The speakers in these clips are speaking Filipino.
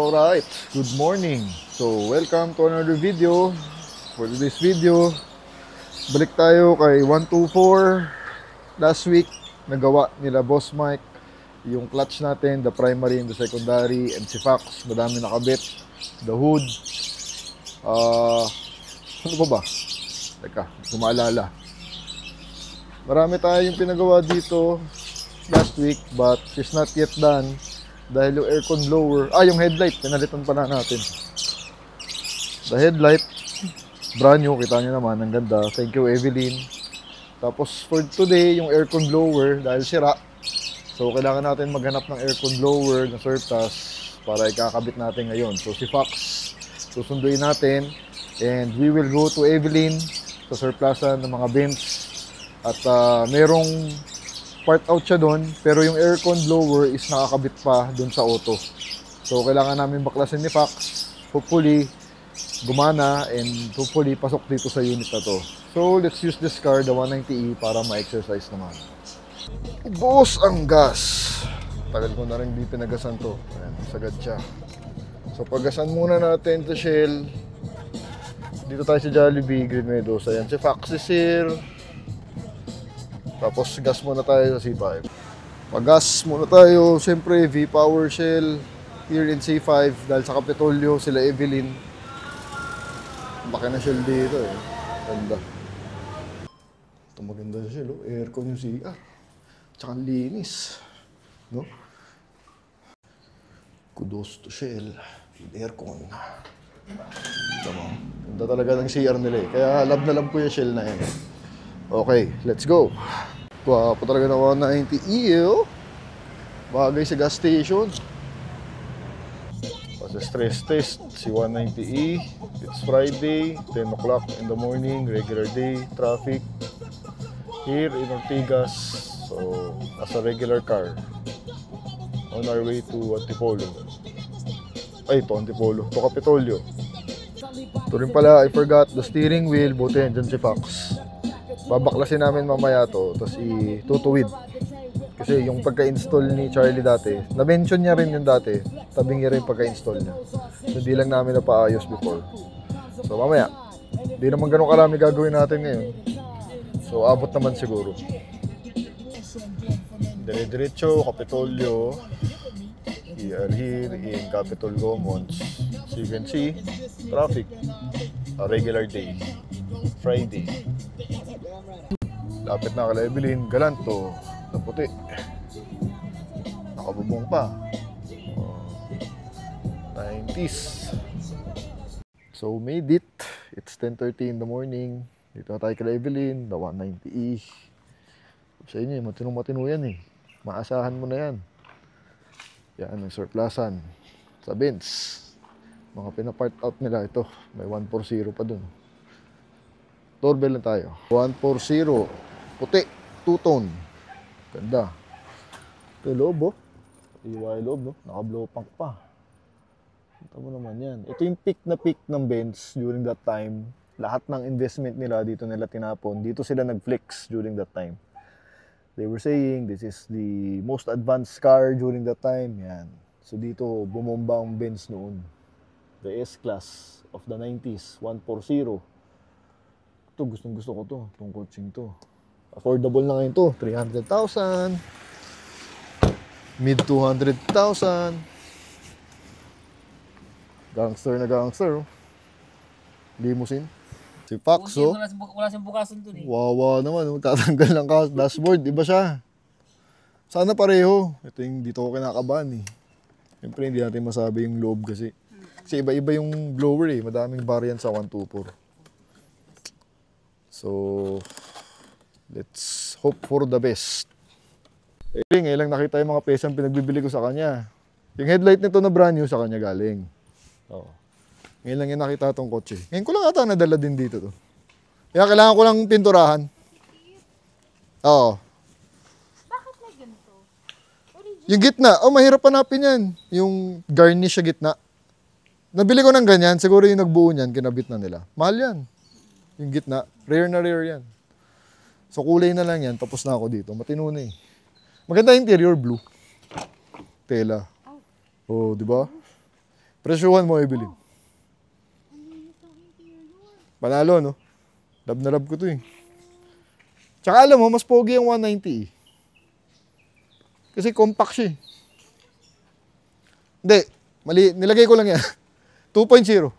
Alright, good morning. So, welcome to another video. For this video, balik tayo kay 124. Last week, nagawa nila Boss Mike yung clutch natin, the primary and the secondary, and si Fox, madami nakabit, the hood. Ano ba? Teka, kumaalala. Marami tayong pinagawa dito last week, but it's not yet done. Dahil yung aircon blower, yung headlight, pinalitan pala natin. The headlight, brand new, kita nyo naman, ang ganda. Thank you, Evelyn. Tapos for today, yung aircon blower, dahil sira, so kailangan natin maghanap ng aircon blower na surplus para ikakabit natin ngayon. So si Fox, susunduin natin, and we will go to Evelyn sa surplusan ng mga bins. At merong part out siya doon, pero yung aircon blower is nakakabit pa doon sa auto. So kailangan namin baklasin ni Fox. Hopefully gumana, and hopefully pasok dito sa unit na to. So let's use this car, the 190E, para ma-exercise naman. Buos ang gas. Tagal ko na rin di pinagasan to. Ayan, sagad siya. So pagasan muna natin to Shell. Dito tayo sa Jollibee, Green Meadows. Ayan, si Fox is here. Tapos gas muna tayo sa C5. Pag-gas muna tayo, siyempre V-Power Shell here in C5 dahil sa Kapitolyo, sila Evelyn. Baka na Shell dito eh. Ganda. Ito maganda sa Shell, oh. Aircon yung CR. Tsaka linis. No? Kudos to Shell. Aircon. Ganda talaga ng CR nila eh. Kaya love na love ko yung Shell na yan. Okay, let's go. Gwapo talaga na 190E. Bagay sa gas station. Sa stress test, si 190E. It's Friday, 10 o'clock in the morning, regular day, traffic. Here in Ortigas, so as a regular car. On our way to Antipolo. To Antipolo, to Kapitolyo. Ito rin pala, I forgot the steering wheel. Buti yan dyan si Fox. Babaklasin namin mamaya to, tapos itutuwid. Kasi yung pagka-install ni Charlie dati, na-mention niya rin yung dati, tabing niya rin pagka-install niya. So, hindi lang namin napaayos before. So mamaya, hindi naman ganun karami gagawin natin ngayon. So abot naman siguro. Dire-diretso, Kapitolyo. We are here in Capitol Gomons. So you can see, traffic. A regular day. Friday. Lapit na kala Evelyn, galanto, na puti. Nakabubong pa. 90s. So made it. It's 10:30 in the morning. Dito na tayo kala Evelyn, the 190E. Sa inyo, matinong-matino yan eh. Maasahan mo na yan. Yan ang surplusan. Sa Benz. Mga pinapart out nila ito. May 140 pa dun. Doorbell na tayo. 140. Puti. Two-tone. Ganda. Ito yung loob, oh. Iwa yung loob, no? Naka-blow punk pa. Ito mo naman yan. Ito yung peak na peak ng Benz during that time. Lahat ng investment nila dito nila tinapon. Dito sila nag-flex during that time. They were saying this is the most advanced car during that time. Yan. So dito bumomba ang Benz noon. The S-Class of the 90s. 140. Ito, gustong-gusto ko to. Itong coaching to. Affordable na ngayon to. 300,000. Mid 200,000. Gangster na gangster. Limousine. Si Fox, oh. Wala siyang bukasan dun eh. Wawa naman. Tatanggal ng dashboard. Iba siya. Sana pareho. Ito yung dito ko kinakabahan eh. Siyempre hindi natin masabi yung loob kasi. Kasi iba-iba yung blower eh. Madaming variant sa 124. So, let's hope for the best. Ngayon lang nakita yung mga pesang pinagbibili ko sa kanya. Yung headlight nito na brand new sa kanya galing. Oo. Ngayon lang yung nakita itong kotse. Ngayon ko lang ata nadala din dito to. Kaya kailangan ko lang pinturahan. Oo. Bakit na ganito? Yung gitna, mahirap hanapin yan. Yung garnish sa gitna. Nabili ko ng ganyan, siguro yung nagbuo niyan, kinabit na nila. Mahal yan. Yung gitna, rare na rare yan. So kulay na lang yan, tapos na ako dito. Matino na eh. Maganda interior, blue. Tela. Oh, di ba? Presyuhan mo, Evelyn. Panalo, no? Love na love ko to eh. Tsaka alam mo, mas pogi yung 190 eh. Kasi compact siya eh. Hindi, mali. Nilagay ko lang yan. 2.0.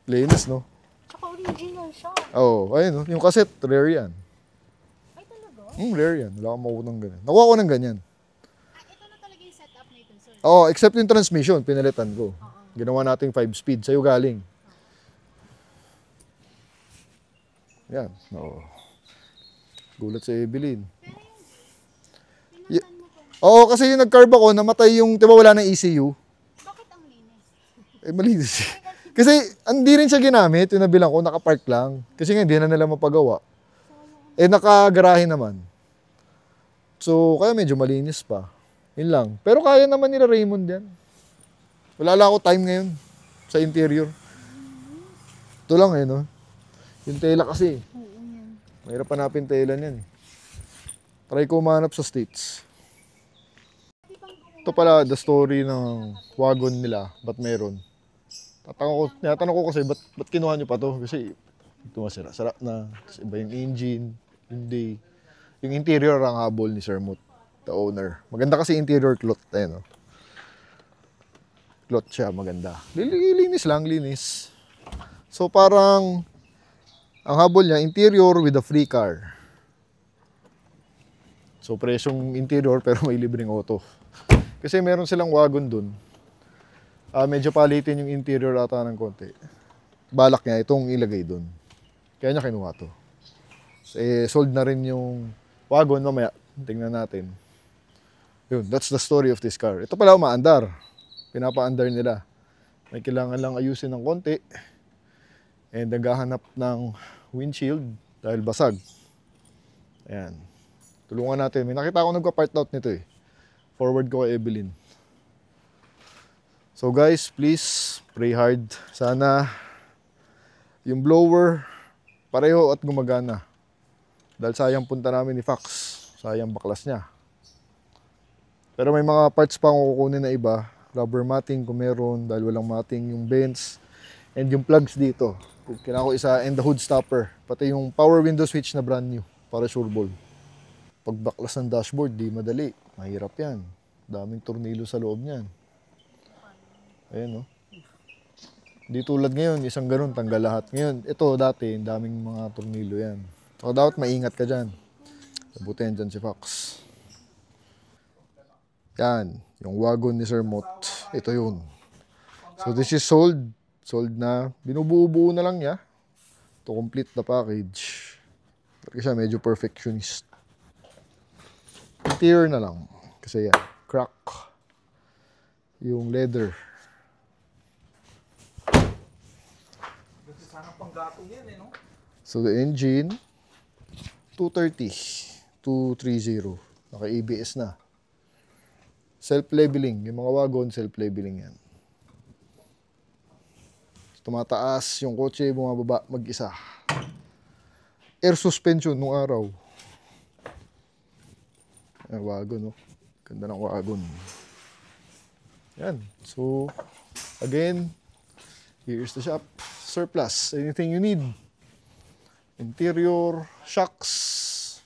Linis, no? Tsaka original siya. Oo, ayun, no? Yung cassette, rare yan. Ay, talaga? Rare yan. Wala akong makuha ng ganyan. Nakuha ko ng ganyan. Ito na talaga yung setup na ito, sir. Oo, except yung transmission, pinalitan ko. Ginawa nating 5-speed. Sa'yo galing. Yan. Oo. Gulat sa Evelyn. Oo, kasi yung nag-carb ako, namatay yung, di ba wala ng ECU? Bakit ang linis? Eh, malinis. Kasi, hindi rin siya ginamit, yung nabilang ko, nakapark lang. Kasi nga, hindi na nila mapagawa. Eh, nakagarahe naman. So, kaya medyo malinis pa. Yun lang. Pero kaya naman nila Raymond yan. Wala lang ako time ngayon sa interior. Ito lang eh, no? Yung tela kasi. Mahirap hanapin tela niyan eh. Try ko umanap sa States. Ito pala, the story ng wagon nila. Ba't meron? Tinatanong ko kasi, ba't kinuha nyo pa to? Kasi ito masira. Sarap na. Tapos iba yung engine, hindi. Yung interior ang habol ni Sir Moot, the owner. Maganda kasi interior cloth. Ayan, no? Cloth siya, maganda. Linis lang, linis. So parang, ang habol niya, interior with a free car. So presyong interior pero may libreng auto. Kasi meron silang wagon dun. Medyo palitin yung interior ata ng konti. Balak niya itong ilagay dun. Kaya niya kinuha to. Sold na rin yung wagon mamaya. Tingnan natin. Yun, that's the story of this car. Ito pala umaandar. Pinapaandar nila. May kailangan lang ayusin ng konti. And naghahanap ng windshield dahil basag. Ayan. Tulungan natin. May nakita ako nagpa-part out nito eh. Forward ko kay Evelyn. So guys, please pray hard. Sana yung blower pareho at gumagana. Dahil sayang punta namin ni Fox. Sayang baklas niya. Pero may mga parts pa akong kukunin na iba. Rubber matting kung meron. Dahil walang matting yung vents. And yung plugs dito. Kailangan ko isa. And the hood stopper. Pati yung power window switch na brand new. Para sure ball. Pag baklas ng dashboard, di madali. Mahirap yan. Daming tornilyo sa loob niyan. Ayan, no? Di tulad ngayon, isang ganun, tanggal lahat. Ngayon, ito dati, daming mga tornilyo yan. So, dapat maingat ka dyan. Sabutin dyan si Fox. Yan, yung wagon ni Sir Moot. Ito yun. So, this is sold. Sold na. Binubuo-buo na lang niya. To complete the package. Kasi siya medyo perfectionist. Interior na lang. Kasi yan, crack. Yung leather. So the engine, 230, 230. Naka-ABS na. Self-leveling. Yung mga wagon, self-leveling yan. Tumataas yung kotse, bumababa mag-isa. Air suspension nung araw. Ayan, wagon, no? Ganda ng wagon. Yan. So, again, here's the shop. Surplus. Anything you need. Interior, shocks,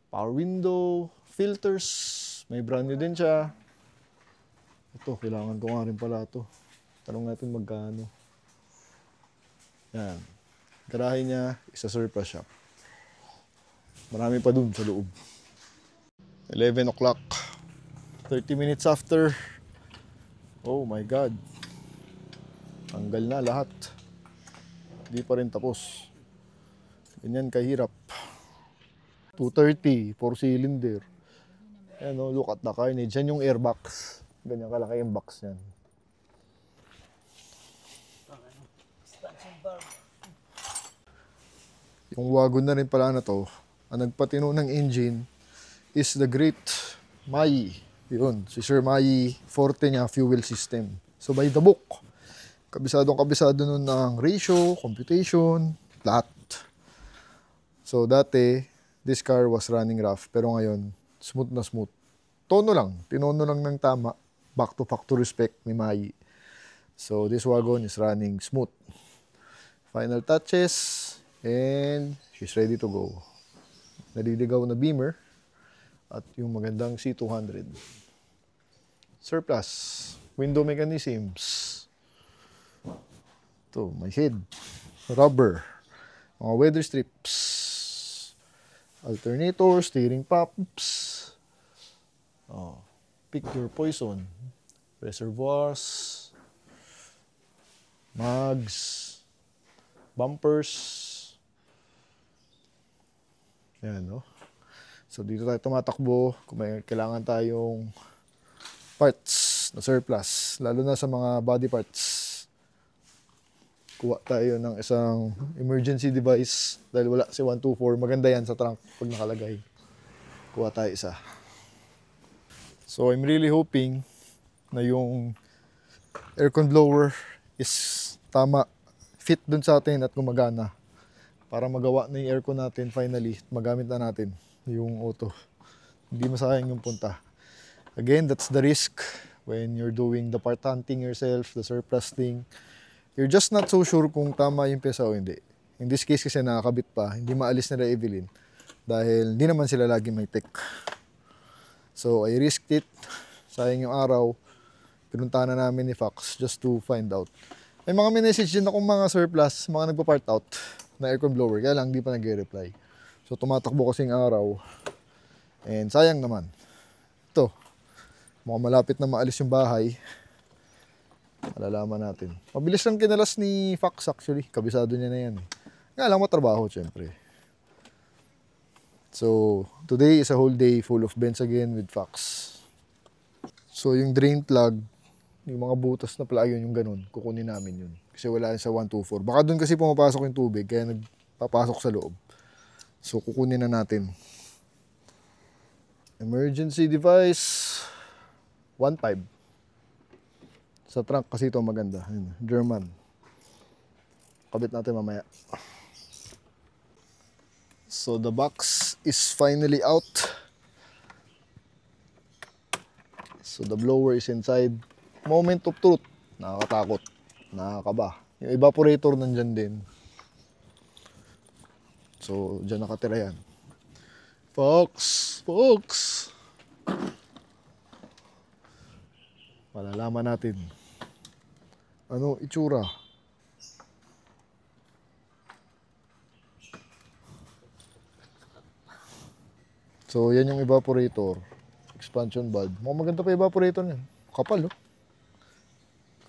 power window, filters. May brand new din siya. Ito, kailangan ko nga rin pala ito. Tanong natin magkano. Yan. Garahe niya, isa surplus shop. Marami pa dun sa loob. 11 o'clock. 30 minutes after. Oh my God. Tanggal na lahat. Hindi pa rin tapos. Ganyan kahirap. 230, 4-cylinder. Ayan o, look at the carnage. Yan yung airbox. Ganyan kalaki yung box yan. Yung wagon na rin pala na to, ang nagpatino ng engine is the great Mai. Yun, si Sir Mai, forte niya, fuel system. So by the book, kabisado nun ng ratio, computation, lahat. So dati, this car was running rough, pero ngayon, smooth na smooth. Tono lang, tinono lang ng tama. back to factory spec ni Mai. So this wagon is running smooth. Final touches and she's ready to go. Naliligaw na beamer at yung magandang C200. Surplus, window mechanisms. Ito, may head, rubber, mga weather strips, alternator, steering pumps, pick your poison, reservoirs, mags, bumpers. Yan, no? So, dito tayo tumatakbo kung may kailangan tayong parts na surplus, lalo na sa mga body parts. Kuha tayo ng isang emergency device dahil wala si 124. Maganda yan sa trunk pag nakalagay. Kuha tayo isa. So, I'm really hoping na yung aircon blower is tama, fit dun sa atin at gumagana para magawa na yung aircon natin finally at magamit na natin yung auto. Hindi masayang yung punta. Again, that's the risk when you're doing the part hunting yourself, the surplus thing. You're just not so sure kung tama yung pyesa o hindi. In this case kasi nakakabit pa, hindi maalis nila Evelyn dahil hindi naman sila lagi may tech. So I risked it. Sayang yung araw. Pinuntahan na namin ni Fox just to find out. May mga message din akong mga surplus, mga nagpa-part out na aircon blower. Kaya lang hindi pa nag-reply. So tumatakbo kasing araw. And sayang naman. Ito. Mukhang malapit na maalis yung bahay. Malalaman natin. Mabilis lang kinalas ni Fox actually. Kabisado niya na yan. Nga lang matrabaho syempre. So, today is a whole day full of bends again with Fox. So, yung drain plug, yung mga butas na plug yun, yung ganun, kukunin namin yun. Kasi wala yun sa 124. Baka doon kasi pumapasok yung tubig, kaya nagpapasok sa loob. So, kukunin na natin. Emergency device, 1.5. Sa trunk kasi ito maganda. Yun, German. Kabit natin mamaya. So the box is finally out. So the blower is inside. Moment of truth. Nakakatakot. Nakakaba. Yung evaporator nandyan din. So dyan nakatira yan. Fox! Fox! Malalaman natin. Ano itsura? So, yan yung evaporator. Expansion valve. Mukhang maganda pa evaporator niyan. Kapal, oh.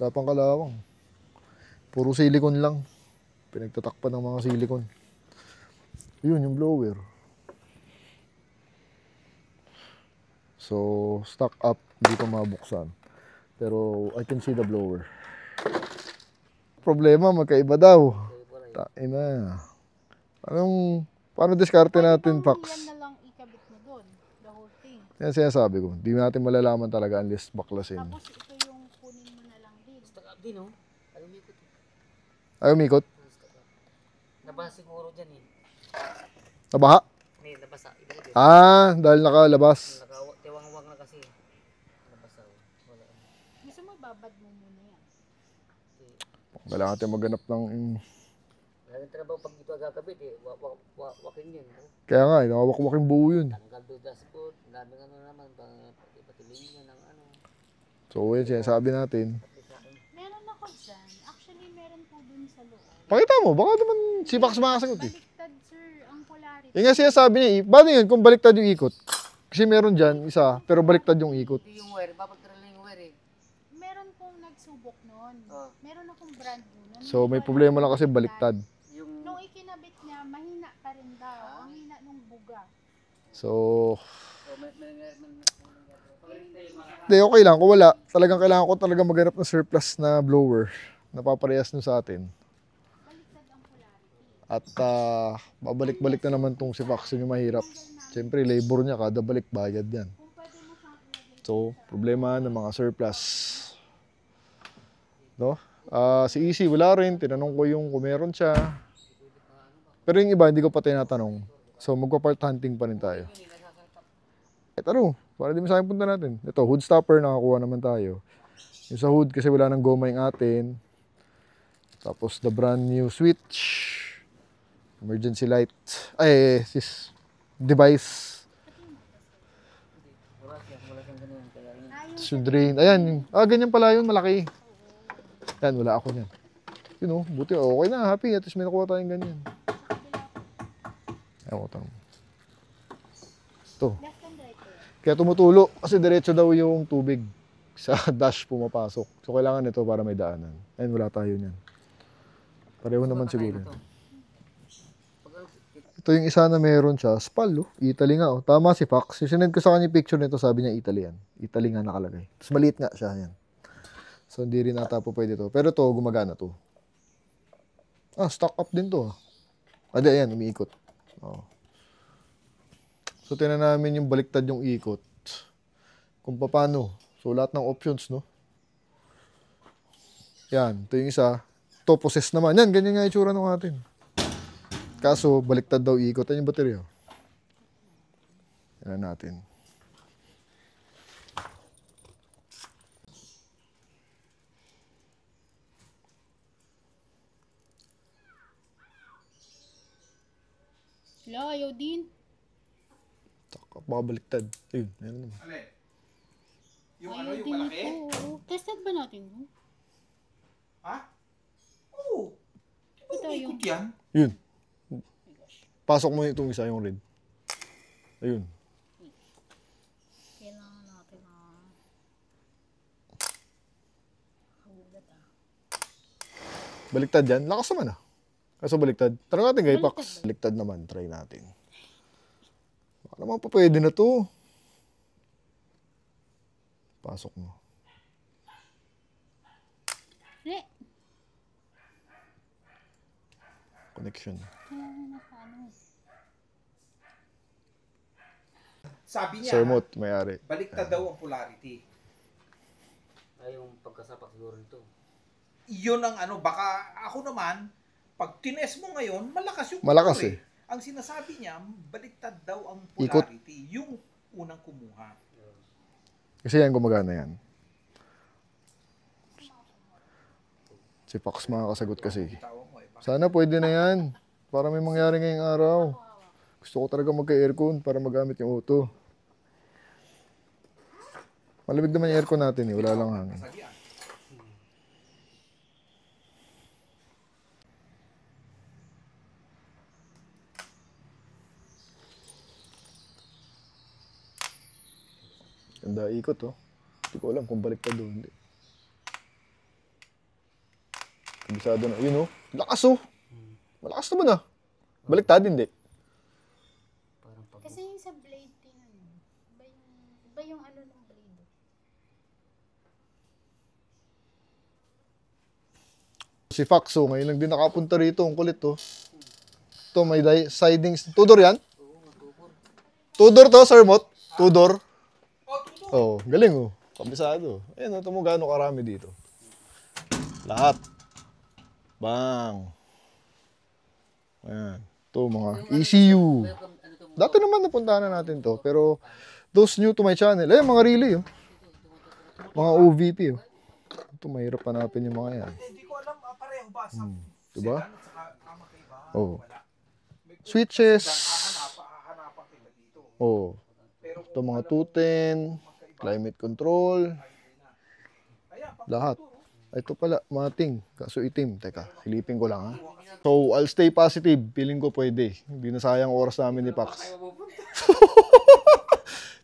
Kapang kalawang. Puro silicone lang. Pinagtatakpan ng mga silicone. Yun, yung blower. So, stock up. Hindi pa mabuksan. Pero, I can see the blower. Problema, magkaiba daw. Ina. Paano diskarte natin, Pax? Yan na lang ikabit mo doon. The whole thing. Yan sinasabi ko. Hindi natin malalaman talaga unless baklasin. Tapos ito yung kunin mo na lang din. Stock up din, oh. Ayaw mikot. Ayaw umikot? Nabasa siguro dyan, eh. Nabaha? Hindi, nabasa. Iba din. Dahil nakalabas. Tiwang-wang na kasi. Nabasa, oh. Wala. Gusto mo babad mo muna yan. Kailangan natin maghanap ng... Laging trabaho pag dito agakabit, eh. Wakin yun, oh. Kaya nga, nakawak-wak yung buo yun. Tanggal do dashboard. Daming ano naman. Patilingin yun ng ano. So, yun, sinasabi natin. Meron ako dyan. Actually, meron po dun sa loob. Pakita mo, baka naman si Pax makasagot eh. Baliktad, sir. Ang polarity. Yung nga sinasabi niya, paano yun kung baliktad yung ikot? Kasi meron dyan, isa, pero baliktad yung ikot. Ito yung wire. Babagtara lang yung wire, eh. Meron pong nagsubok nun. Oh. Meron akong brand new nun. So, may problema lang kasi baliktad. Yung... Nung ikinabit niya, mahina pa rin daw. Ang hina nung buga. So, Oh, hindi, okay lang. Kung wala, talagang kailangan ko talaga maghanap ng surplus na blower na paparehas nun sa atin. Baliktad ang polarity. At babalik-balik na naman tong si Fox, yun yung mahirap. Siyempre, labor niya, kada balik, bayad yan. Kung pwede mo siyang ilagay. So, problema ng mga surplus. No? Si Easy, wala rin. Tinanong ko yung kung meron siya. Pero yung iba, hindi ko pa tinatanong. So, magpa-part hunting pa rin tayo. Ano, para di masayang punta natin. Ito, hood stopper, nakakuha naman tayo. Yung sa hood kasi wala nang goma yung atin. Tapos the brand new switch. Emergency light. Device. Wala siyang ganun. Kaya yun. Yung drain. Ayan. Ganyan pala yun. Malaki. Ayan, wala ako niyan. Yun buti. Okay na. Happy. At least may nakuha tayong ganyan. Ayan ko tayong. Ito. Left and right ko. Kaya tumutulo. Kasi diretso daw yung tubig. Sa dash pumapasok. So, kailangan ito para may daanan. Ayan, wala tayo niyan. Pareho naman siguro. Ito yung isa na meron siya. Spal, Italy nga, Tama si Fox. Sinend ko sa kanya yung picture nito, sabi niya Italy yan. Italy nga nakalagay. Tapos maliit nga siya, yan. So, hindi rin ata po pwede to. Pero to, gumagana to. Stock up din to, ayan, umiikot. So, tinan namin yung baliktad yung ikot. Kung paano. So, lahat ng options, Yan, ito yung isa. Ito, possess naman. Yan, ganyan nga itsura ng atin. Kaso, baliktad daw ikot. Yan yung baterya. Yan natin. Wala, ayaw din. Taka, baliktad. Ayun, yan naman. Alin? Yung Ayaw yung din malaki? ito. Tested ba natin? Ha? Oo. Ito yung... Ikot yan. Yun. Pasok mo itong isa, yung red. Ayun. Kailangan natin hagulat Baliktad yan. Lakas naman Kaso baliktad. Tara natin kay Pax. Baliktad naman. Try natin. Baka naman pa pwede na to. Pasok mo. Hindi. Connection. Kailangan na paano. Sabi niya, Sermot, may-ari. baliktad daw ang polarity. Ay, yung pagkasapak siguro nito. Iyon ang baka ako naman, pag tines mo ngayon, malakas yung Malakas motor Ang sinasabi niya, baliktad daw ang Ikot. polarity. Yung unang kumuha. Kasi yan, gumagana yan. Si Pax makakasagot kasi. Tawag mo Bakit? Sana pwede na yan. Para may mangyari ngayong araw. Gusto ko talaga magka-aircon para magamit yung auto. Malamig naman yung aircon natin Wala lang hangin. Sabihan. Ganda ikot Hindi ko alam kung baliktad doon. Hindi. Kabisado na. Yun Lakas Malakas naman Baliktad hindi. Parang pag... Kasi yung sa blade tingnan mo. Iba yung ano ng blade. Si Faxo, ngayon lang din nakapunta rito. Ang kulit Ito, may sidings. Tudor yan? Tudor to, Sir Mot? Tudor? Oh, galing Kabisado. Ayan, ito mo gaano karami dito. Lahat. Bang. Ayan. Ito, mga ECU. Dati naman napuntahan na natin to. Pero, those new to my channel. Ayan, mga relay Mga OVP Ito, mahirap hanapin yung mga yan. Hindi ko alam, pareho ba? Sa Diba? sedan at saka magkaiba? Oh. Wala. Switches. Hahanapan kita dito. Oh. Pero Ito, mga 210. Climate control. Lahat. Ito pala, mating. Kaso itim. Teka, silipin ko lang So, I'll stay positive. Feeling ko pwede. Hindi na sayang oras namin ni Pax.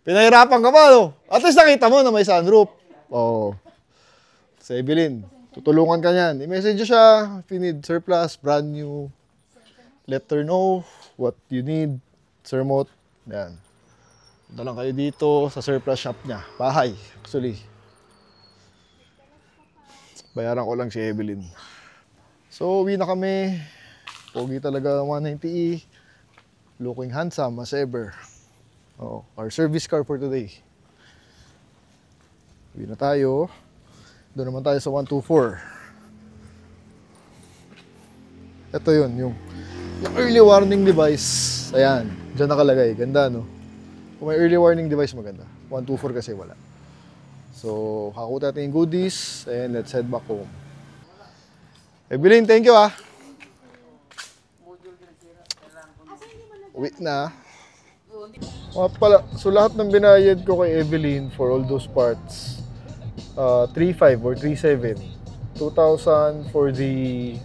Pinahirapan ka pa, At least nakita mo na may sunroof. Oh. Sa Evelyn, tutulungan ka niyan. I-message nyo siya if you need surplus, brand new. Let her know what you need. Sermot. Yan. Punta lang kayo dito sa surplus shop niya. Bahay, actually. Bayaran ko lang si Evelyn. So, uwi na kami. Pogi talaga 190e. Looking handsome as ever. Oh, our service car for today. Uwi na tayo. Doon naman tayo sa 124. Ito yun, yung early warning device. Ayan, dyan nakalagay. Ganda, Kung may early warning device, maganda. 124 kasi wala. So, kakuha natin yung goodies and let's head back home. Evelyn, thank you ah. Uwi na. Pala, so lahat ng binayad ko kay Evelyn for all those parts, 3.5 or 3.7. 2,000 for the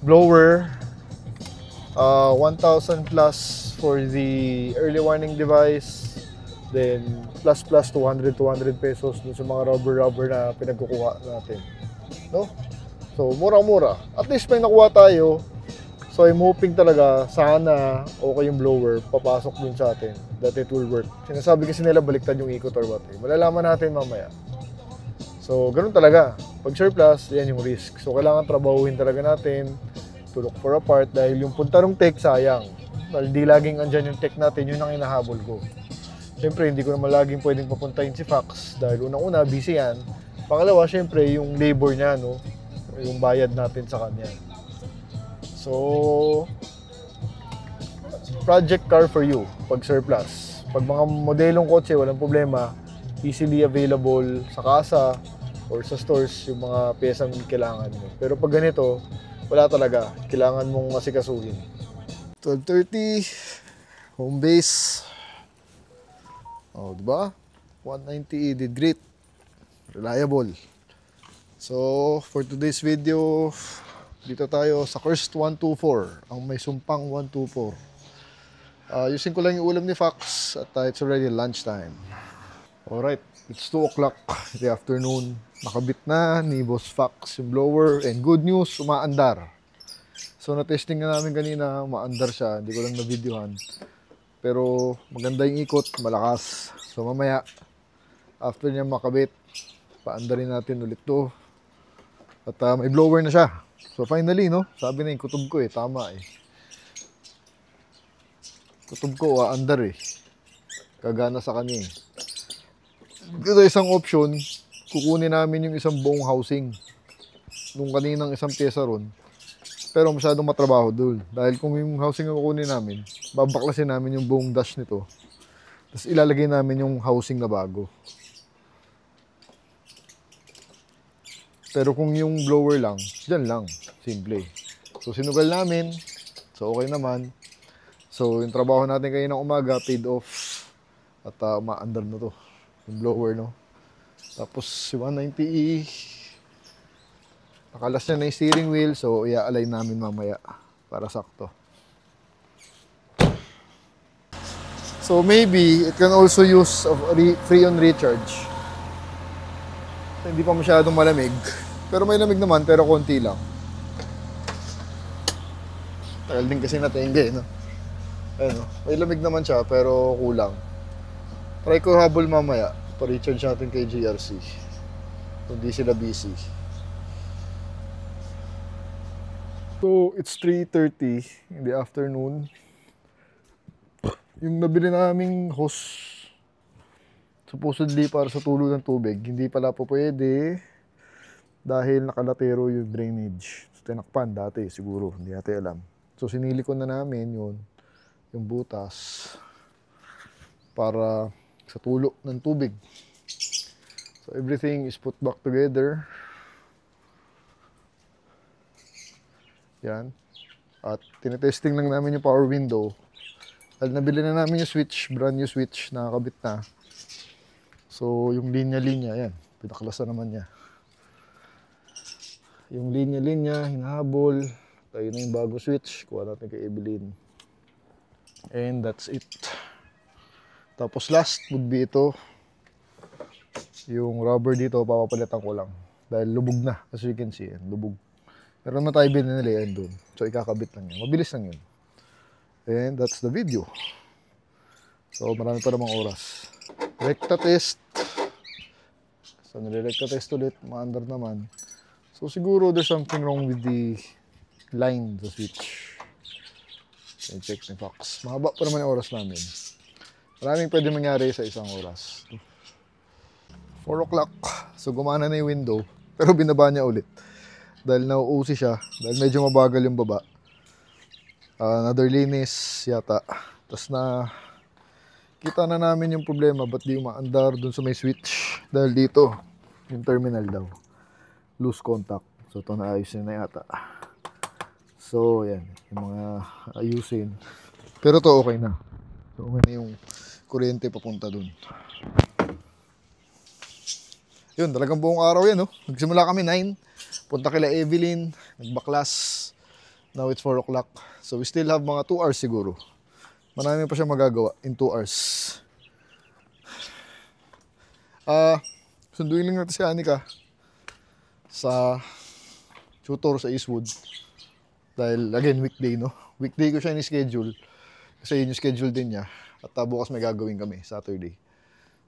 blower, 1,000 plus for the early warning device, then plus 200 pesos dun sa mga rubber na pinagkukuha natin, no? So murang-mura, at least may nakuha tayo. So I'm hoping talaga sana okay yung blower papasok dun sa atin, that it will work. Sinasabi kasi nila baliktad yung ikot or what, malalaman natin mamaya. So ganun talaga, pag surplus, yan yung risk. So kailangan trabahuhin talaga natin to look for a part, dahil yung punta ng tech sayang. Dahil di laging andyan yung tech natin, yun ang hinahabol ko. Siyempre, hindi ko naman laging pwedeng papuntahin si Fox dahil unang-una, busy yan. Pangalawa, siyempre, yung labor niya, no? Yung bayad natin sa kanya. So, project car for you pag surplus. Pag mga modelong kotse, walang problema. Easily available sa kasa or sa stores yung mga piyesang kailangan mo. Pero pag ganito, wala talaga. Kailangan mong masikasuhin. 12:30, home base. Oh, diba? 190 did great. Reliable. So, for today's video, dito tayo sa Cursed 124. Ang may sumpang 124. Using ko lang yung ulam ni Fox at it's already lunchtime. Alright, it's 2 o'clock in the afternoon. Nakabit na ni Boss Fox yung blower. And good news, umaandar. So, na-testing na namin kanina, umaandar siya. Hindi ko lang na-videohan. Pero maganda yung ikot, malakas. So mamaya, after niya makabit, paandarin natin ulit to. At may blower na siya. So finally, no? Sabi na yung kutob ko tama Kutob ko, aandar Kagana sa kanya Ito isang option, kukunin namin yung isang buong housing. Nung kaninang isang pyesa ron. Pero masyadong matrabaho doon. Dahil kung yung housing ang kukunin namin, babaklasin namin yung buong dash nito. Tapos ilalagay namin yung housing na bago. Pero kung yung blower lang, dyan lang. Simple. So sinugal namin. So okay naman. So yung trabaho natin kayo ng umaga, paid off. At umaandar na to. Yung blower, no? Tapos si 190E, nakalas na yung steering wheel, so i-align namin mamaya para sakto. So maybe it can also use of free on recharge. Hindi pa masyadong malamig, pero may lamig naman, pero konti lang. Tagal din kasi natingge, no? Ayun, no? May lamig naman siya, pero kulang. Try ko habol mamaya, pa-recharge natin kay GRC. Kung di sila busy. So, it's 3:30 in the afternoon. Yung nabili naming hose, supposedly para sa tulo ng tubig, hindi pala po pwede dahil nakalatero yung drainage. So, tinakpan dati siguro, hindi natin alam. So, sinilikon na namin yun, yung butas, para sa tulo ng tubig. So, everything is put back together. Yan. At tinetesting lang namin yung power window. At nabili na namin yung switch, brand new switch, nakakabit na. So, yung linya-linya, yan. Pinaklasan naman niya. Yung linya-linya, hinahabol. Tayo na yung bago switch. Kuha natin kay Evelyn. And that's it. Tapos last would be ito. Yung rubber dito, papapalitan ko lang. Dahil lubog na. As you can see, yan, lubog. Meron na tayo binili yan doon. So, ikakabit lang yan. Mabilis lang yun. And that's the video. So, marami pa namang oras. Recta test. So, nire-recta test ulit. Maandar naman. So, siguro there's something wrong with the line, the switch. So, check ni Fox. Mahaba pa naman yung oras namin. Maraming pwede mangyari sa isang oras. 4 o'clock. So, gumana na yung window. Pero binaba niya ulit. Dahil nauusi siya. Dahil medyo mabagal yung baba. Another linis yata. Tapos na kita na namin yung problema, ba't di umaandar dun sa may switch. Dahil dito, yung terminal daw, loose contact. So ito naayos na yata. So yan, yung mga ayusin. Pero to okay na. So okay na yung kuryente papunta dun. Yun, talagang buong araw yan, no? Nagsimula kami 9, punta kila Evelyn, nagbaklas. Now it's 4 o'clock. So we still have mga 2 hours siguro. Marami pa siya magagawa in 2 hours. Sunduin lang natin si Anika sa tutor sa Eastwood. Dahil again, weekday, no? Weekday ko siya ni-schedule. Kasi yun yung schedule din niya. At bukas may gagawin kami, Saturday.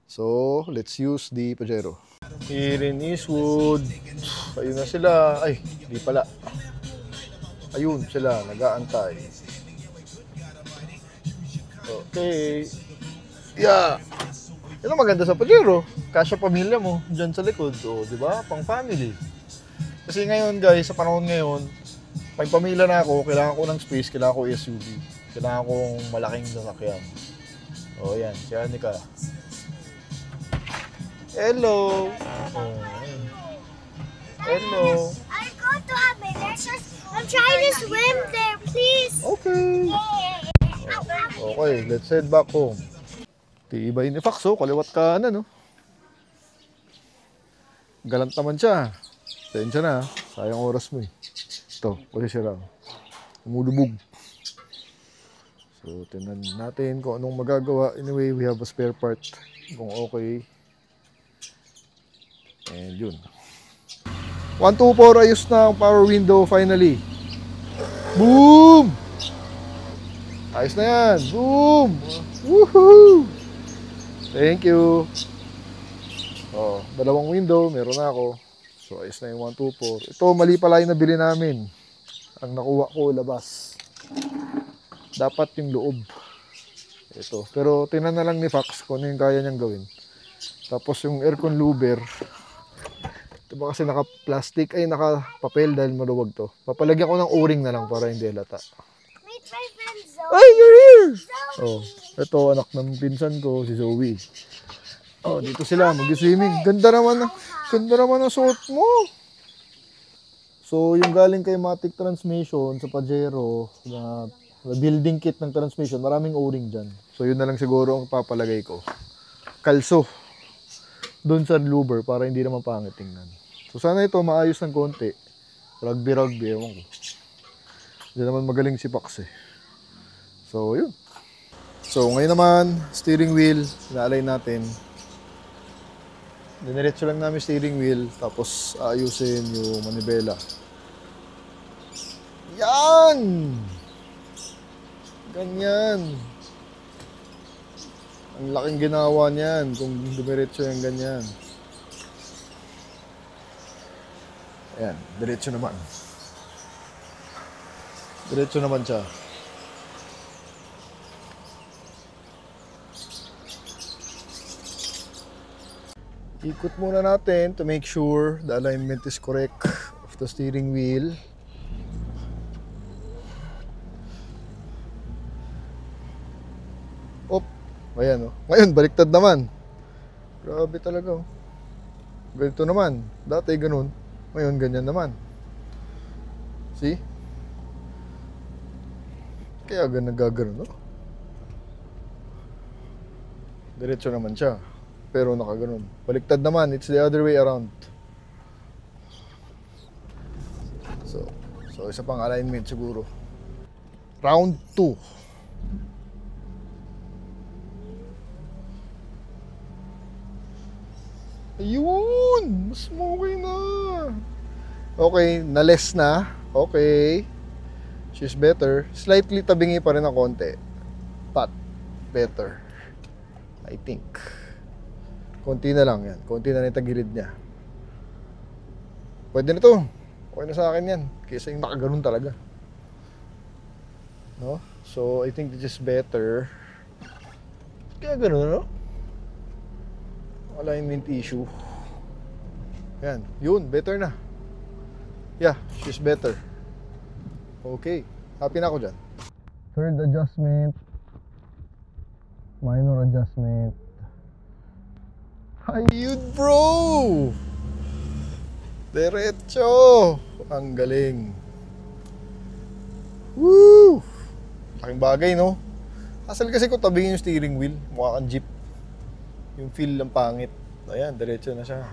So, let's use the Pajero. Here in Eastwood. Ayun na sila. Ay, di pala. Ayun sila, nag-aantay. Okay. Yeah. Yan ang maganda sa Pajero. Kasya pamilya mo dyan sa likod. O, di ba? Pang family. Kasi ngayon, guys, sa panahon ngayon, pag pamilya na ako, kailangan ko ng space, kailangan ko SUV. Kailangan kong malaking sasakyan. O, yan. Si Anika. Hello. Oh. Hello. I go to Abilene. I'm trying to swim there, please. Okay. Okay, let's head back home. Tibay ni Faxo, kaliwat ka na, no? Galant naman siya. Tensya na, sayang oras mo eh. Ito, kasi siya lang. Umulubog. So, tingnan natin kung anong magagawa. Anyway, we have a spare part. Kung okay. And yun. 1, 2, 4, ayos na ang power window finally. Boom! Ayos na yan. Boom! Woohoo! Thank you. Oh, 2 window, meron na ako. So, ayos na yung 1, 2, 4. Ito, mali pala yung nabili namin. Ang nakuha ko, labas. Dapat yung loob. Ito. Pero, tingnan na lang ni Fax kung ano yung kaya niyang gawin. Tapos, yung aircon louver. Ito ba kasi naka-plastic, ay naka-papel dahil maluwag to. Papalagyan ko ng o-ring na lang para hindi halata. Meet my friend Zoe. Ay, you're here! Oh, ito, anak ng pinsan ko, si Zoe. Oh, dito sila, mag-swimming. Ganda naman ang suot mo. So, yung galing kay Matic Transmission sa Pajero, na building kit ng transmission, maraming o-ring dyan. So, yun na lang siguro ang papalagay ko. Kalso. Doon sa louver para hindi naman pangit tingnan. So, sana ito maayos ng konti. Rugby, ewan ko. Hindi naman magaling si Pax eh. So, yun. So, ngayon naman, steering wheel, ina-align natin. Diniretso lang namin steering wheel, tapos ayusin yung manibela. Yan! Ganyan. Ang laking ginawa niyan kung dumiretso yung ganyan. Ayan, diretso naman. Diretso naman siya. Ikot muna natin to make sure the alignment is correct of the steering wheel. Op, ayan oh. Ngayon, baliktad naman. Grabe talaga oh. Ganito naman. Dati ganun. Ngayon, ganyan naman. See? Kaya nagaganon oh. Diretso naman siya. Pero nakaganon. Baliktad naman, it's the other way around. So isa pang alignment siguro. Round 2. Ayun! Mas okay na. Okay, na-less na. Okay. She's better. Slightly tabingi pa rin ng konti. But better. I think. Konti na lang yan. Konti na yung tagilid niya. Pwede na to. Okay na sa akin yan. Kaysa yung nakaganon talaga. No? So, I think this is better. Kaya ganun, no? Alignment issue. Yan. Yun, better na. Yeah, she's better. Okay. Happy na ako dyan. Third adjustment. Minor adjustment. Ayun bro! Diretso! Ang galing. Woo! Laking bagay, no? Asal kasi ko tabingin yung steering wheel. Mukha kang jeep. Yung feel lang pangit. Ayan, diretso na siya.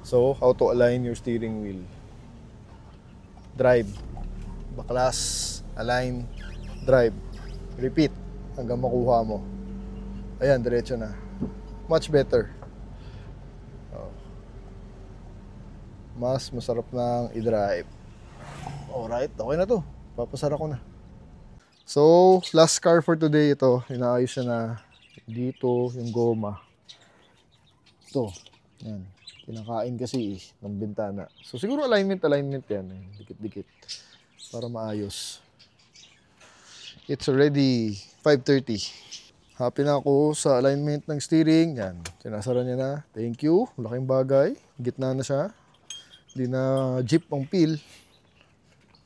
So, how to align your steering wheel. Drive. Baklas. Align. Drive. Repeat. Hanggang makuha mo. Ayan, diretso na. Much better. Oh. Mas masarap nang i-drive. Alright, okay na to. Papasara ko na. So, last car for today ito. Inaayos na dito yung goma. Ito. Yan. Kinakain kasi ng bintana. So, siguro alignment yan. Dikit-dikit. Para maayos. It's already 5:30. Happy na ako sa alignment ng steering. Yan. Sinasara niya na. Thank you. Malaking bagay. Gitna na siya. Hindi na jeep ang feel.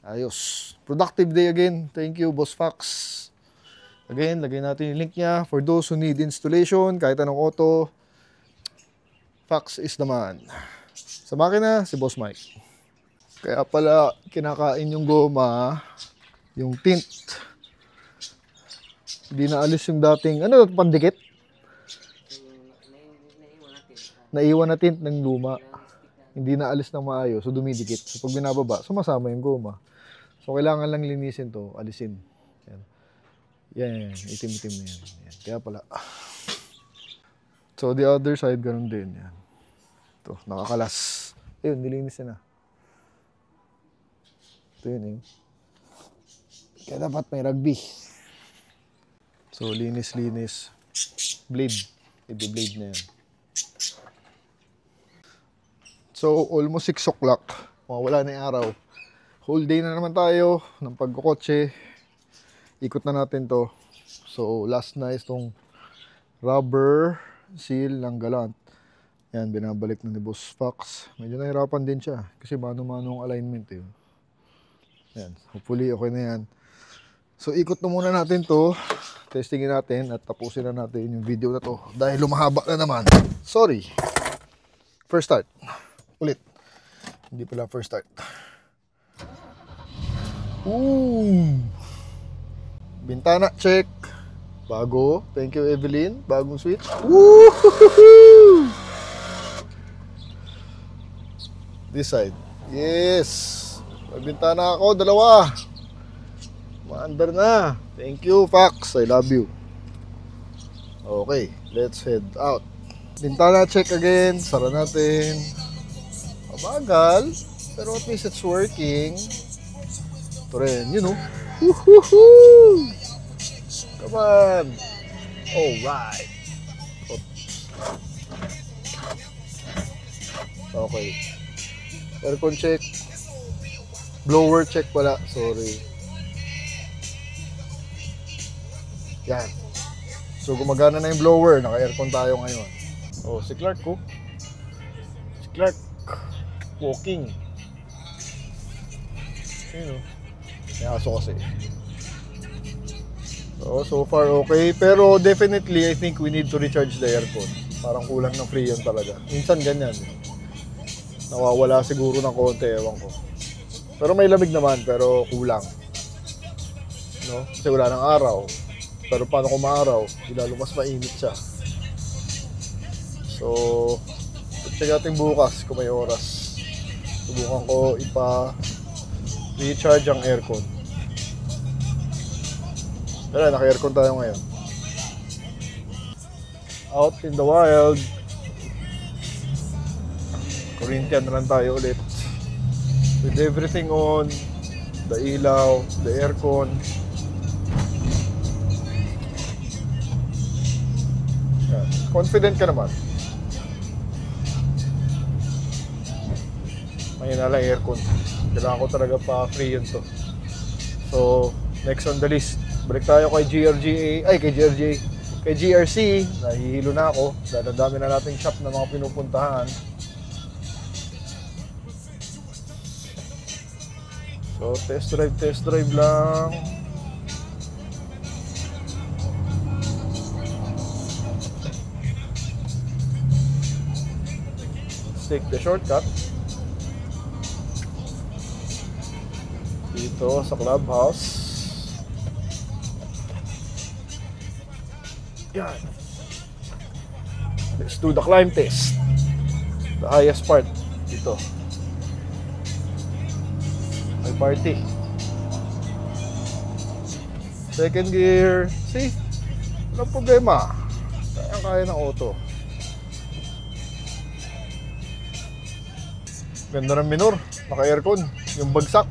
Ayos. Productive day again. Thank you, Boss Fox. Again, lagay natin yung link niya. For those who need installation, kahit anong auto, Fox is the man. Sa makina, si Boss Mike. Kaya pala, kinakain yung goma, yung tint. Hindi na alis yung dating, pandikit? Naiwan na tint ng luma. Hindi na alis ng maayos, so dumidikit. So pag binababa, sumasama yung goma. So kailangan lang linisin to, alisin. Yan, itim-itim na yan. Kaya pala. So the other side, ganun din. Yan. Ito, nakakalas. Ayun, nilinis na. Ito yun. Kaya dapat may rugby. So, linis. Blade. I-blade na yan. So, almost 6 o'clock. Wala na yung araw. Whole day na naman tayo ng pagkukotse. Ikot na natin to. So, last na is tong rubber seal ng Galant. Yan, binabalik na ni Boss Fox. Medyo nahirapan din siya. Kasi mano-mano ang alignment eh. Yan, hopefully okay na yan. So, ikot na muna natin to. Testingin natin at tapusin na natin yung video na to. Dahil lumahaba na naman. Sorry. First start. Ulit. Hindi pala first start. Ooh! Bintana check. Bago. Thank you, Evelyn. Bagong switch. Woo! This side. Yes. May bintana ako. Dalawa. Maandar na. Thank you, Fox. I love you. Okay. Let's head out. Bintana check again. Sara natin. Mabagal. Pero at least it's working. Ito rin. You know. Woohoo! Come on! Alright! Okay. Aircon check. Blower check pala. Sorry. Yan. So gumagana na yung blower. Naka-aircon tayo ngayon. Oh, si Clark ko. Si Clark. Walking. Yun o. May aso kasi. So far okay. Pero definitely, I think we need to recharge the aircon. Parang kulang ng freon talaga. Minsan ganyan. Nawawala siguro ng konti, ewan ko. Pero may lamig naman, pero kulang. No? Kasi wala ng araw. Pero paano kung maaraw? Lalo mas mainit siya. So, check natin bukas kung may oras. Subukan ko recharge ang aircon. Tara, naka-aircon tayo ngayon. Out in the wild. Corinthian run tayo ulit. With everything on. The ilaw, the aircon. Yan. Confident ka naman. Mahina lang aircon. Kailangan ko talaga pa-free yun to. So, next on the list. Balik tayo kay kay GRC. Nahihilo na ako. Dadami na nating shop na mga pinupuntahan. So, test drive lang. take the shortcut. Dito sa clubhouse. Yan. Let's do the climb test. The highest part. Dito. May party. Second gear. See? Walang problema. Kaya ng auto. Ganda ng minor. Naka-aircon. Yung bagsak.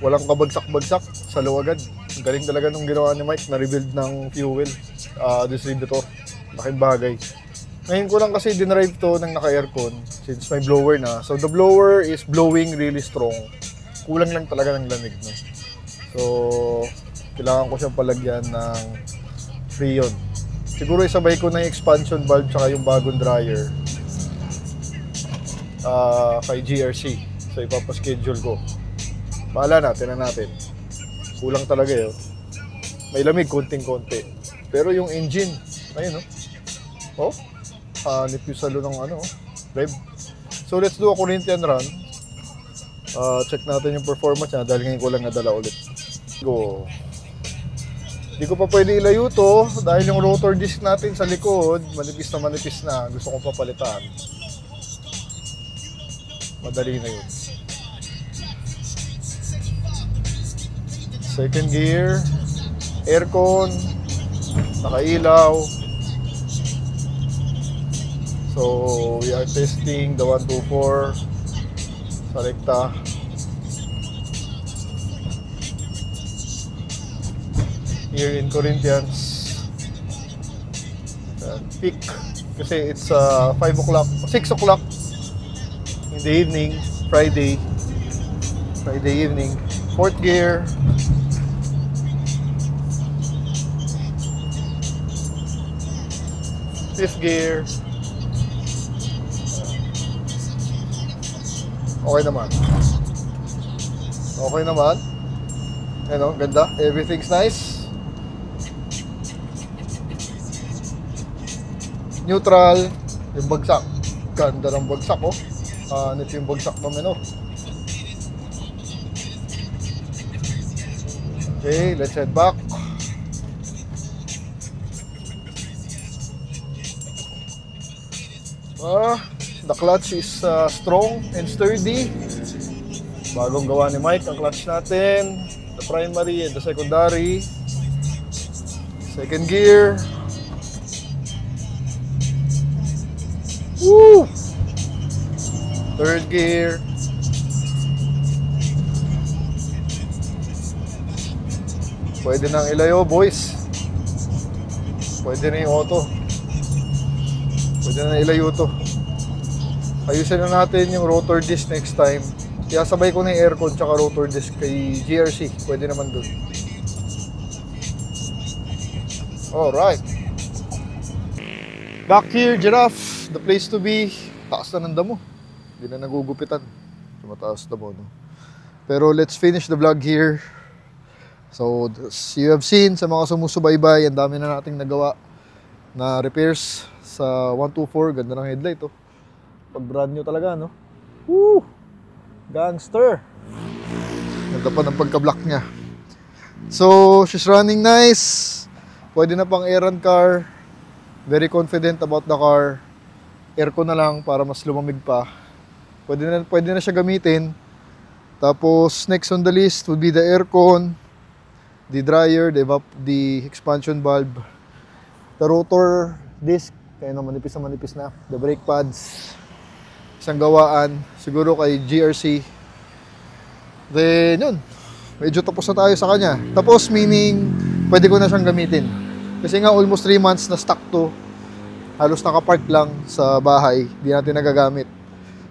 Walang kabagsak-bagsak sa luwagad. Ang galing talaga nung ginawa ni Mike na rebuild ng fuel distributor. Laking bagay. Ngayon ko lang kasi dinrive to ng naka-aircon since may blower na. So the blower is blowing really strong. Kulang lang talaga ng lamig. No? So kailangan ko siyang palagyan ng Freon. Siguro isabay ko na yung expansion valve tsaka yung bagong dryer kay GRC. So ipapaschedule ko. Bahala na, tinan natin. Kulang talaga yun. May lamig, konting-konti. Pero yung engine, ayun oh. Hanip yung salo ng rev. So let's do a Corinthian run. Check natin yung performance niya dahil ngayon ko lang nadala ulit. Go. Hindi ko pa pwede ilayo to dahil yung rotor disc natin sa likod, manipis na. Gusto kong papalitan. Madali na yun. Second gear, aircon, nakailaw. So we are testing the 124 sa rekta. Here in Corinthians, peak kasi it's 5 o'clock, 6 o'clock in the evening, Friday evening. Fourth gear. Fifth gear. Okay naman. Ano, ganda. Everything's nice. Neutral. Yung bagsak. Ganda ng bagsak, oh. Nito yung bagsak ng minor. Okay, let's head back. The clutch is strong and sturdy. Bagong gawa ni Mike ang clutch natin. The primary and the secondary. Second gear. Woo! Third gear. Pwede nang ilayo, boys. Pwede na yung auto. Pwede na ilayo to. Ayusin na natin yung rotor disc next time. Kaya sabay ko na yung aircon tsaka rotor disc kay GRC. Pwede naman dun. Alright. Back here, Giraffe. The place to be. Taas na ng damo. Hindi na nagugupitan. Tumataas damo, no? Pero let's finish the vlog here. So, as you have seen sa mga sumusubaybay, ang dami na nating nagawa na repairs sa 124. Ganda ng headlight, oh. Pag brand new talaga, no? Woo! Gangster! Ganda pa ng pagka-block niya. So, she's running nice. Pwede na pang errand car. Very confident about the car. Aircon na lang para mas lumamig pa. Pwede na siya gamitin. Tapos, next on the list would be the aircon, the dryer, the expansion valve, the rotor disc, kaya na manipis na, the brake pads. Isang gawaan, siguro kay GRC. Then, yun. Medyo tapos na tayo sa kanya. Tapos, meaning, pwede ko na siyang gamitin. Kasi nga, almost 3 months na stock to. Halos nakapark lang sa bahay. Hindi natin nagagamit.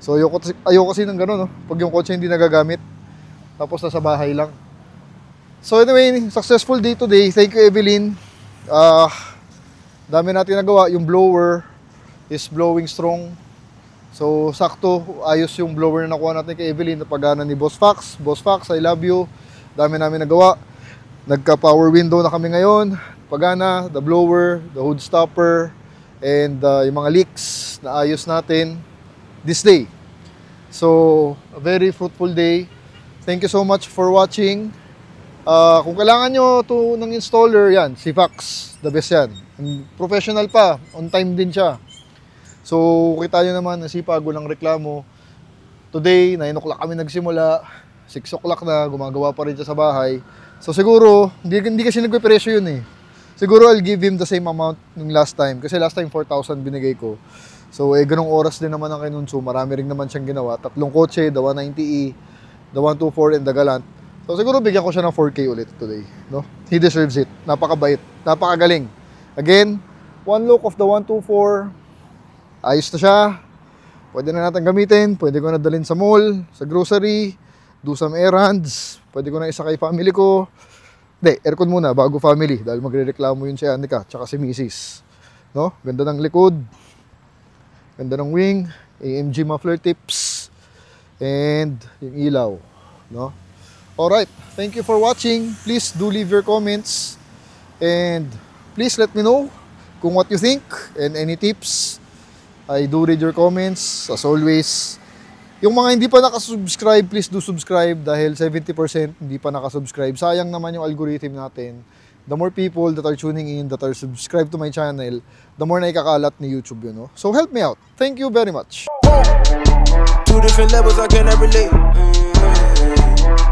So, ayoko kasi ng gano'n, no? Pag yung kotse hindi nagagamit, tapos nasa bahay lang. So, anyway, successful day today. Thank you, Evelyn. Dami natin nagawa. Yung blower is blowing strong. So, sakto, ayos yung blower na nakuha natin kay Evelyn, napagana ni Boss Fox. Boss Fox, I love you. Dami namin nagawa. Nagka-power window na kami ngayon. Pagana, the blower, the hood stopper, and yung mga leaks na ayos natin. this day. So, a very fruitful day. Thank you so much for watching. Kung kailangan nyo to ng installer, yan, si Vax, the best yan. Professional pa, on time din siya. So, kita nyo naman, nasipag, walang reklamo. Today, 9 o'clock kami nagsimula, 6 o'clock na, gumagawa pa rin siya sa bahay. So, siguro, hindi kasi nagpe-presyo yun eh. Siguro, I'll give him the same amount ng last time. Kasi last time, 4,000 binigay ko. So, ganong oras din naman ang kinunso. Marami rin naman siyang ginawa. 3 kotse, the 190E, the 124, and the Galant. So, siguro bigyan ko siya ng 4K ulit today. No? He deserves it. Napakabait. Napakagaling. Again, one look of the 124. Ayos na siya. Pwede na natin gamitin. Pwede ko na dalhin sa mall, sa grocery, do some errands. Pwede ko na isakay family ko. Hindi, aircon muna bago family. Dahil magre-reklamo yun si Anika, tsaka si Mrs. No? Ganda ng likod. Ganda ng wing. AMG muffler tips. And yung ilaw. No? Alright, thank you for watching. Please do leave your comments. And please let me know kung what you think and any tips. I do read your comments, as always. Yung mga hindi pa nakasubscribe, please do subscribe dahil 70% hindi pa nakasubscribe. Sayang naman yung algorithm natin. The more people that are tuning in, that are subscribed to my channel, the more na ikakalat ni YouTube yun. No? So help me out. Thank you very much. 2 different levels I cannot relate.